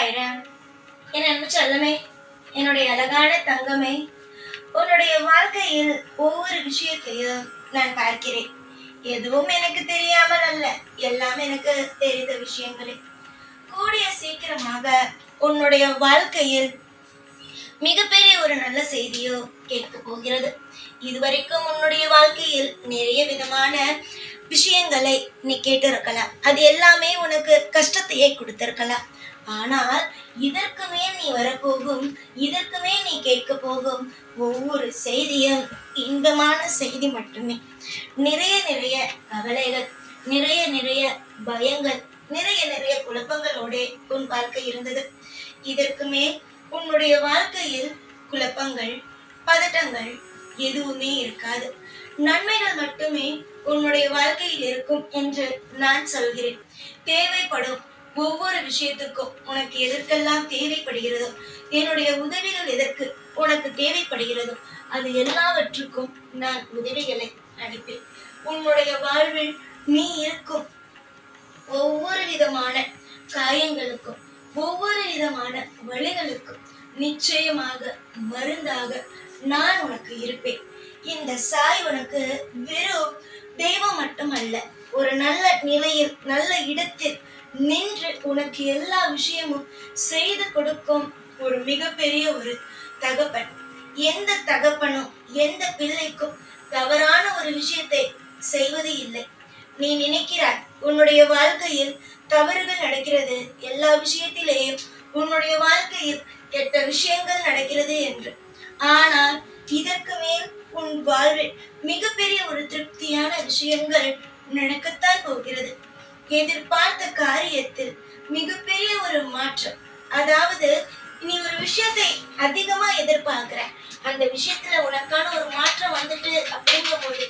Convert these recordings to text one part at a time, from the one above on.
சாய்ராம். என் அன்பு செல்லமே, என்னுடைய அழகான தங்கமே, உன்னுடைய வாழ்க்கையில் ஒவ்வொரு விஷயத்தையும் நான் பார்க்கிறேன். எதுவும் எனக்கு தெரியாமல் அல்ல, எல்லாம் எனக்கு தெரிந்த விஷயங்களே. கூடிய சீக்கிரமாக உன்னுடைய வாழ்க்கையில் மிகப்பெரிய ஒரு நல்ல செய்தியோ கேட்க போகிறது. இதுவரைக்கும் உன்னுடைய வாழ்க்கையில் நிறைய விதமான விஷயங்களை நீ கேட்டிருக்கலாம். அது எல்லாமே உனக்கு கஷ்டத்தையே கொடுத்திருக்கலாம். ஆனால் இதற்கு மேல் நீ வரப்போகும், இதற்கு மேல் நீ கேட்க போகும் ஒவ்வொரு செய்தியும் இன்பமான செய்தி மட்டுமே. நிறைய நிறைய கவலைகள், நிறைய நிறைய பயங்கள், நிறைய நிறைய குழப்பங்களோட உன் வாழ்க்கை இருந்தது. இதற்கு மேல் உன்னுடைய வாழ்க்கையில் குழப்பங்கள், பதட்டங்கள் எதுவுமே இருக்காது. நன்மைகள் மட்டுமே உன்னுடைய வாழ்க்கையில் இருக்கும் என்று நான் சொல்கிறேன். தேவைப்படும் ஒவ்வொரு விஷயத்துக்கும் உனக்கு எதற்கெல்லாம் தேவைப்படுகிறதோ, என்னுடைய உதவிகள் எதற்கு உனக்கு தேவைப்படுகிறதோ, அது எல்லாவற்றுக்கும் நான் உதவிகளை அளிப்பேன். உன்னுடைய வாழ்வில் நீ இருக்கும் ஒவ்வொரு விதமான காயங்களுக்கும், ஒவ்வொரு விதமான வழிகளுக்கும் நிச்சயமாக மருந்தாக நான் உனக்கு இருப்பேன். இந்த சாய் உனக்கு வெறும் தெய்வம் மட்டுமல்ல, ஒரு நல்ல நிலையில், நல்ல இடத்தில் நின்று உனக்கு எல்லா விஷயமும் செய்து கொடுக்கும் ஒரு மிகப்பெரிய ஒரு தகப்பன். எந்த தகப்பனும் எந்த பிள்ளைக்கும் தவறான ஒரு விஷயத்தை செய்வது இல்லை. நீ நினைக்கிறாய் உன்னுடைய வாழ்க்கையில் தவறுகள் நடக்கிறது, எல்லா விஷயத்திலேயும் உன்னுடைய வாழ்க்கையில் கெட்ட விஷயங்கள் நடக்கிறது என்று. ஆனால் இதற்கு மேல் உன் வாழ்வில் மிகப்பெரிய ஒரு திருப்தியான விஷயங்கள் நடக்கத்தான் போகிறது. எதிர்பார்த்த காரியத்தில் மிகப்பெரிய ஒரு மாற்றம். அதாவது நீ ஒரு விஷயத்தை அதிகமா எதிர்பார்க்கிற, அந்த விஷயத்துல உனக்கான ஒரு மாற்றம் வந்துட்டு அப்படிங்கும் போது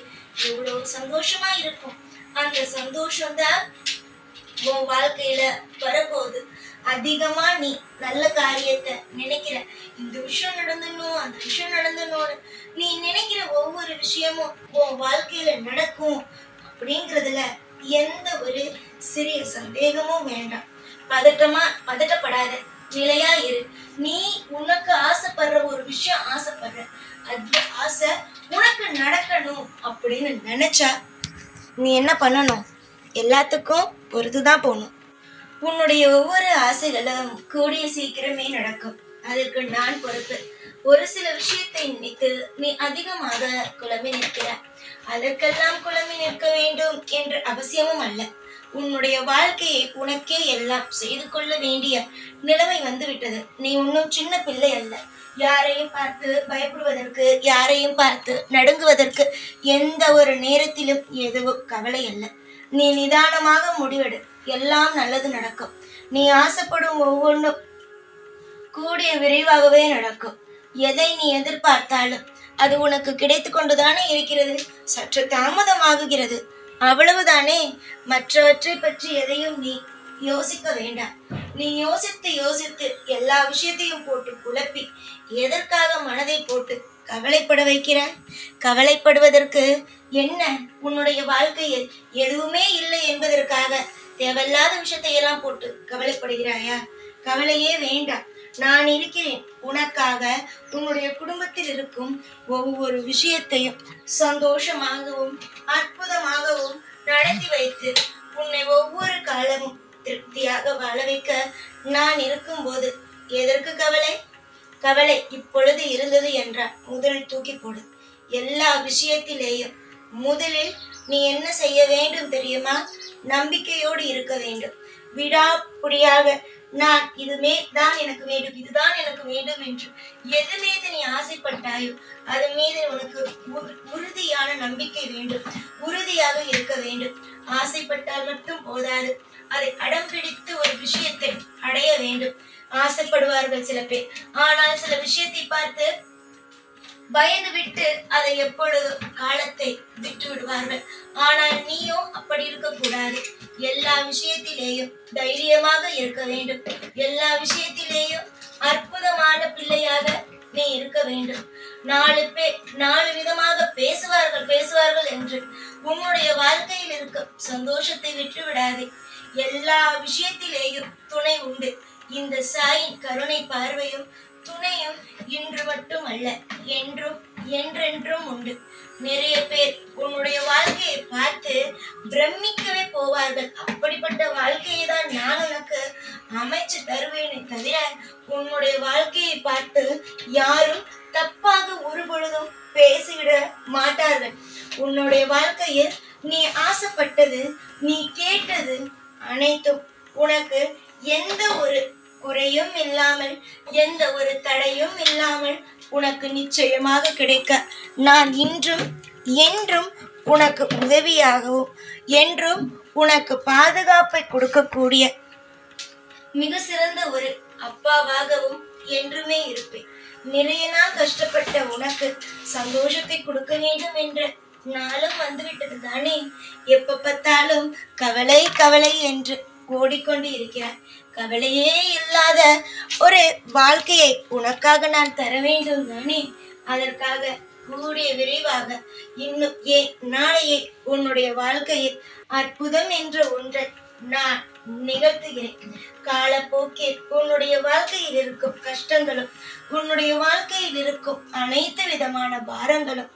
எவ்வளவு சந்தோஷமா இருக்கும். அந்த சந்தோஷம்தான் உன் வாழ்க்கையில வரப்போகுது. அதிகமா நீ நல்ல காரியத்தை நினைக்கிற, இந்த விஷயம் நடந்துடணும், அந்த விஷயம் நடந்துடணும், நீ நினைக்கிற ஒவ்வொரு விஷயமும் உன் வாழ்க்கையில நடக்கும் அப்படிங்கிறதுல எந்த ஒரு சிறிய சந்தேகமும் வேண்டாம். பதட்டப்படாத, நிலையா இரு. நீ உனக்கு ஆசைப்படுற ஒரு விஷயம் ஆசைப்படுற, அந்த ஆசை உனக்கு நடக்கணும் அப்படின்னு நினைச்சா நீ என்ன பண்ணணும்? எல்லாத்துக்கும் பொறுத்துதான் போகணும். உன்னுடைய ஒவ்வொரு ஆசைகளும் கூடிய சீக்கிரமே நடக்கும். அதற்கு நான் பொறுப்பு. ஒரு சில விஷயத்தை நினைத்து நீ அதிகமாக குழம்பி நிற்கிறாய். அதற்கெல்லாம் குழம்பி நிற்க வேண்டும் என்ற அவசியமும் அல்ல. உன்னுடைய வாழ்க்கையை உனக்கே எல்லாம் செய்து கொள்ள வேண்டிய நிலைமை வந்துவிட்டது. நீ இன்னும் சின்ன பிள்ளை அல்ல. யாரையும் பார்த்து பயப்படுவதற்கு, யாரையும் பார்த்து நடுங்குவதற்கு எந்த ஒரு நேரத்திலும் எதுவும் கவலை அல்ல. நீ நிதானமாக முடிவெடு, எல்லாம் நல்லது நடக்கும். நீ ஆசைப்படும் ஒவ்வொன்றும் கூடிய விரைவாகவே நடக்கும். எதை நீ எதிர்பார்த்தாலும் அது உனக்கு கிடைத்து கொண்டுதானே இருக்கிறது. சற்று தாமதமாகுகிறது, அவ்வளவுதானே. மற்றவற்றை பற்றி எதையும் நீ யோசிக்க வேண்டாம். நீ யோசித்து யோசித்து எல்லா விஷயத்தையும் போட்டு குழப்பி எதற்காக மனதை போட்டு கவலைப்பட வைக்கிறாய்? கவலைப்படுவதற்கு என்ன? உன்னுடைய வாழ்க்கையில் எதுவுமே இல்லை என்பதற்காக தேவையில்லாத விஷயத்தை எல்லாம் போட்டு கவலைப்படுகிறாயா? கவலையே வேண்டாம். நான் இருக்கிறேன் உனக்காக. உன்னுடைய குடும்பத்தில் இருக்கும் ஒவ்வொரு விஷயத்தையும் சந்தோஷமாகவும் அற்புதமாகவும் நடத்தி வைத்து உன்னை ஒவ்வொரு காலமும் திருப்தியாக வாழ வைக்க நான் இருக்கும்போது எதற்கு கவலை? கவலை இப்பொழுது இருந்தது என்றால் முதலில் தூக்கி போடு. எல்லா விஷயத்திலேயும் முதலில் நீ என்ன செய்ய வேண்டும் தெரியுமா? நம்பிக்கையோடு இருக்க வேண்டும். விடாப்பிடியாக நான் இதுமே தான் எனக்கு வேண்டும், இதுதான் எனக்கு வேண்டும் என்று எது மீது நீ ஆசைப்பட்டாயோ அது மீது உனக்கு உறுதியான நம்பிக்கை வேண்டும். உறுதியாக இருக்க வேண்டும். ஆசைப்பட்டால் மட்டும் போதாது, அதை அடம் பிடித்து ஒரு விஷயத்தை அடைய வேண்டும். ஆசைப்படுவார்கள் சில பேர், ஆனால் சில விஷயத்தை பார்த்து பயந்து விட்டு அதை எப்பொழுது காலத்தை விட்டு விடுவார்கள். ஆனால் நீயோ அப்படி இருக்கக்கூடாது. எல்லா விஷயத்திலேயும் தைரியமாக இருக்க வேண்டும். எல்லா விஷயத்திலேயும் அற்புதமான பிள்ளையாக நீ இருக்க வேண்டும். 4 பேர் 4 விதமாக பேசுவார்கள் என்று உன்னுடைய வாழ்க்கையில் இருக்கும் சந்தோஷத்தை விட்டு விடாதே. எல்லா விஷயத்திலேயும் துணை உண்டு. இந்த சாயின் கருணை பார்வையும் துணையும் இன்று மட்டும் அல்ல, என்றும் என்றென்றும் உண்டு. நிறைய பேர் உன்னுடைய வாழ்க்கையை பார்த்து பிரமிக்கவே போவார்கள். அப்படிப்பட்ட வாழ்க்கையை தான் நான் உனக்கு அமைச்சு தருவேனே தவிர உன்னுடைய வாழ்க்கையை பார்த்து யாரும் தப்பாக ஒரு பொழுதும் பேசிவிட மாட்டார்கள். உன்னுடைய வாழ்க்கையில் நீ ஆசைப்பட்டது, நீ கேட்டது அனைத்தும் உனக்கு எந்த ஒரு குறையும் இல்லாமல், எந்த ஒரு தடையும் இல்லாமல் உனக்கு நிச்சயமாக கிடைக்க நான் இன்றும் என்றும் உனக்கு உதவியாகவும் என்றும் உனக்கு பாதுகாப்பை கொடுக்கக்கூடிய மிக சிறந்த ஒரு அப்பாவாகவும் என்றுமே இருப்பேன். நிறைய நாள் கஷ்டப்பட்ட உனக்கு சந்தோஷத்தை கொடுக்க வேண்டும் என்ற நாளும் வந்துவிட்டது தானே. எப்ப பார்த்தாலும் கவலை கவலை என்று ஓடிக்கொண்டு இருக்கிறாய். கவலையே இல்லாத ஒரு வாழ்க்கையை உனக்காக நான் தர வேண்டும் தானே. அதற்காக கூடிய விரைவாக இன்னும் நாளையே உன்னுடைய வாழ்க்கையில் அற்புதம் என்ற ஒன்றை நான் நிகழ்த்துகிறேன். காலப்போக்கில் உன்னுடைய வாழ்க்கையில் இருக்கும் கஷ்டங்களும் உன்னுடைய வாழ்க்கையில் இருக்கும் அனைத்து விதமான பாரங்களும்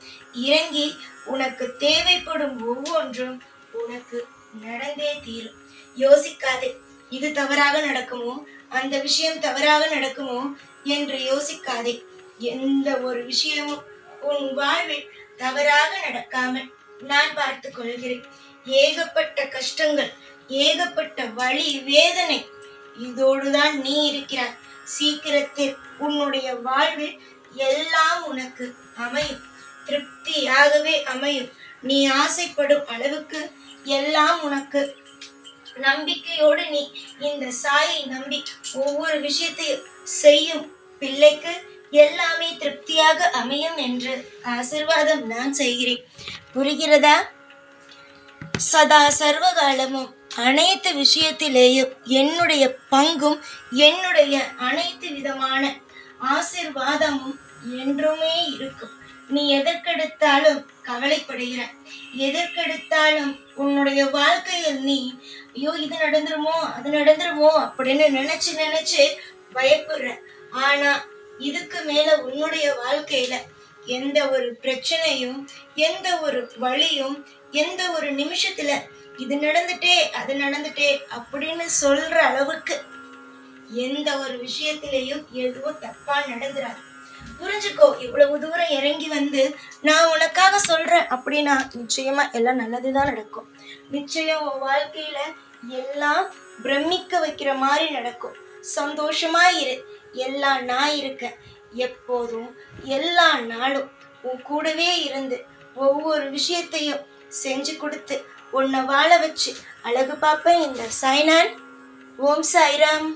இறங்கி உனக்கு தேவைப்படும் ஒவ்வொன்றும் உனக்கு நடந்தே தீரும். யோசிக்காதே, இது தவறாக நடக்குமோ, அந்த விஷயம் தவறாக நடக்குமோ என்று யோசிக்காதே. எந்த ஒரு விஷயமும் உன் வாழ்வில் தவறாக நடக்காமல் நான் பார்த்துக் கொள்கிறேன். ஏகப்பட்ட கஷ்டங்கள், ஏகப்பட்ட வலி வேதனை இதோடுதான் நீ இருக்கிறாய். சீக்கிரத்தில் உன்னுடைய வாழ்வில் எல்லாம் உனக்கு அமையும், திருப்தியாகவே அமையும். நீ ஆசைப்படும் அளவுக்கு எல்லாம் உனக்கு நம்பிக்கையோடு நீ இந்த சாயை நம்பி ஒவ்வொரு விஷயத்தையும் செய்யும் பிள்ளைக்கு எல்லாமே திருப்தியாக அமையும் என்று ஆசீர்வாதம் நான் செய்கிறேன். புரிகிறதா? சதா சர்வகாலமும் அனைத்து விஷயத்திலேயும் என்னுடைய பங்கும் என்னுடைய அனைத்து விதமான ஆசீர்வாதமும் என்றுமே இருக்கும். நீ எதற்கெடுத்தாலும் கவலைப்படுகிற, எதற்கெடுத்தாலும் உன்னுடைய வாழ்க்கையில் நீ ஐயோ இது நடந்துருமோ அது நடந்துருமோ அப்படின்னு நினைச்சு நினைச்சு பயப்படுற. ஆனா இதுக்கு மேல உன்னுடைய வாழ்க்கையில எந்த ஒரு பிரச்சனையும், எந்த ஒரு வழியும், எந்த ஒரு நிமிஷத்துல இது நடந்துட்டே அது நடந்துட்டே அப்படின்னு சொல்ற அளவுக்கு எந்த ஒரு விஷயத்திலையும் எதுவும் தப்பா நடந்துராது. புரிஞ்சுக்கோ. இவ்வளவு தூரம் இறங்கி வந்து நான் உனக்காக சொல்றேன் அப்படின்னா நிச்சயமா எல்லாம் நல்லதுதான் நடக்கும். நிச்சயம் உன் வாழ்க்கையில எல்லாம் பிரமிக்க வைக்கிற மாதிரி நடக்கும். சந்தோஷமா இரு. எல்லாம் நான் இருக்க. எப்போதும் எல்லா நாளும் உன் கூடவே இருந்து ஒவ்வொரு விஷயத்தையும் செஞ்சு கொடுத்து உன்னை வாழ வச்சு அழகு பார்ப்பேன் இந்த சாய்நான். ஓம் சாய்ராம்.